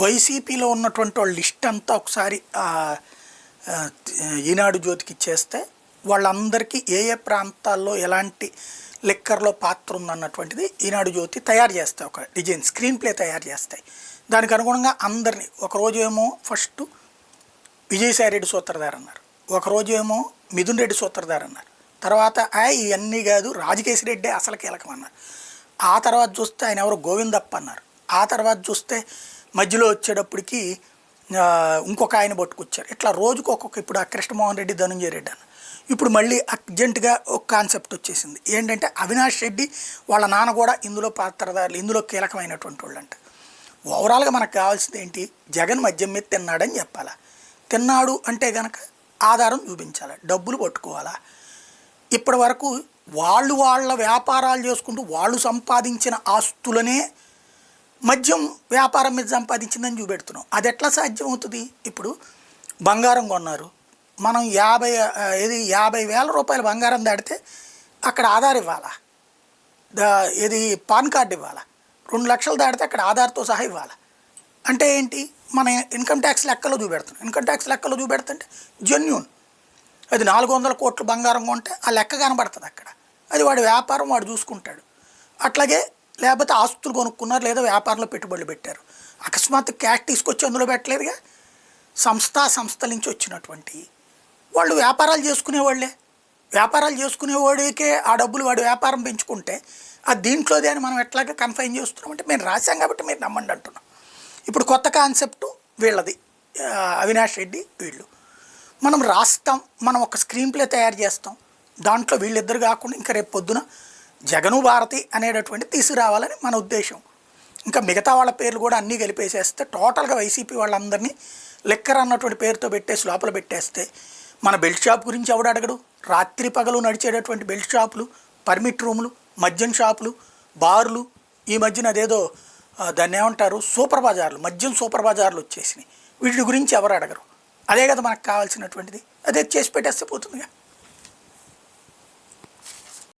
వైసీపీలో ఉన్నటువంటి వాళ్ళ లిస్ట్ అంతా ఒకసారి ఈనాడు జ్యోతికి ఇచ్చేస్తే వాళ్ళందరికీ ఏ ఏ ప్రాంతాల్లో ఎలాంటి లిక్కర్లో పాత్ర ఉందన్నటువంటిది ఈనాడు జ్యోతి తయారు చేస్తాయి, ఒక డిజైన్ స్క్రీన్ ప్లే తయారు చేస్తాయి. దానికి అనుగుణంగా అందరినీ ఒకరోజు ఏమో ఫస్ట్ విజయసాయి రెడ్డి సూత్రధార్ అన్నారు, ఒకరోజు ఏమో మిథున్ రెడ్డి సూత్రధార్ అన్నారు, తర్వాత ఇవన్నీ కాదు రాజకేశ్ రెడ్డి అసలు కీలకం అన్నారు, ఆ తర్వాత చూస్తే ఆయన ఎవరు గోవిందప్ప అన్నారు, ఆ తర్వాత చూస్తే మధ్యలో వచ్చేటప్పటికి ఇంకొక ఆయన పట్టుకొచ్చారు. ఇట్లా రోజుకు ఒక్కొక్క, ఇప్పుడు ఆ కృష్ణమోహన్ రెడ్డి ధనుంజయ రెడ్డి అన్న, ఇప్పుడు మళ్ళీ అర్జెంటుగా ఒక కాన్సెప్ట్ వచ్చేసింది ఏంటంటే అవినాష్ రెడ్డి వాళ్ళ నాన్న కూడా ఇందులో పాత్రధారులు, ఇందులో కీలకమైనటువంటి వాళ్ళు అంట. ఓవరాల్గా మనకు కావాల్సింది ఏంటి, జగన్ మద్యం మీద తిన్నాడని చెప్పాలా, తిన్నాడు అంటే కనుక ఆధారం చూపించాలి, డబ్బులు పట్టుకోవాలా. ఇప్పటి వరకు వాళ్ళ వ్యాపారాలు చేసుకుంటూ వాళ్ళు సంపాదించిన ఆస్తులనే మద్యం వ్యాపారం మీద సంపాదించిందని చూపెడుతున్నాం. అది ఎట్లా సాధ్యం అవుతుంది? ఇప్పుడు బంగారం కొన్నారు, మనం 50,000 రూపాయల బంగారం దాటితే అక్కడ ఆధార్ ఇవ్వాలా, ఇది పాన్ కార్డు ఇవ్వాలా, 2 లక్షలు దాటితే అక్కడ ఆధార్తో సహా ఇవ్వాలా. అంటే ఏంటి, మన ఇన్కమ్ ట్యాక్స్ లెక్కలో చూపెడుతున్నాం. ఇన్కమ్ ట్యాక్స్ లెక్కలో చూపెడుతుంటే జెన్యూన్, అది 400 కోట్ల బంగారం కొంటే ఆ లెక్క కనబడుతుంది అక్కడ, అది వాడి వ్యాపారం వాడు చూసుకుంటాడు. అట్లాగే లేకపోతే ఆస్తులు కొనుక్కున్నారు లేదా వ్యాపారంలో పెట్టుబడులు పెట్టారు, అకస్మాత్తు క్యాష్ తీసుకొచ్చి అందులో పెట్టలేదుగా, సంస్థల నుంచి వచ్చినటువంటి వాళ్ళు వ్యాపారాలు చేసుకునేవాళ్ళే. వ్యాపారాలు చేసుకునేవాడికే ఆ డబ్బులు వాడి వ్యాపారం పెంచుకుంటే అది దీంట్లోదే అని మనం ఎట్లాగా కన్ఫైన్ చేస్తున్నామంటే మేము రాశాం కాబట్టి మీరు నమ్మండి అంటున్నాం. ఇప్పుడు కొత్త కాన్సెప్టు వీళ్ళది, అవినాష్ రెడ్డి వీళ్ళు. మనం రాస్తాం, మనం ఒక స్క్రీన్ ప్లే తయారు చేస్తాం, దాంట్లో వీళ్ళిద్దరు కాకుండా ఇంకా రేపు పొద్దున జగను భారతి అనేటటువంటి తీసుకురావాలని మన ఉద్దేశం. ఇంకా మిగతా వాళ్ళ పేర్లు కూడా అన్నీ కలిపేసేస్తే టోటల్గా వైసీపీ వాళ్ళందరినీ లెక్కర్ అన్నటువంటి పేరుతో పెట్టేసి లోపల పెట్టేస్తే మన బెల్ట్ షాప్ గురించి ఎవడు అడగడు. రాత్రి పగలు నడిచేటటువంటి బెల్ట్ షాపులు, పర్మిట్ రూములు, మద్యం షాపులు, బార్లు, ఈ మధ్యన అదేదో దాన్ని ఏమంటారు సూపర్ బజార్లు, మద్యం సూపర్ బజార్లు వచ్చేసినాయి. వీటి గురించి ఎవరు అడగరు. అదే కదా మనకు కావాల్సినటువంటిది, అదే చేసి పెట్టేస్తే పోతుందిగా.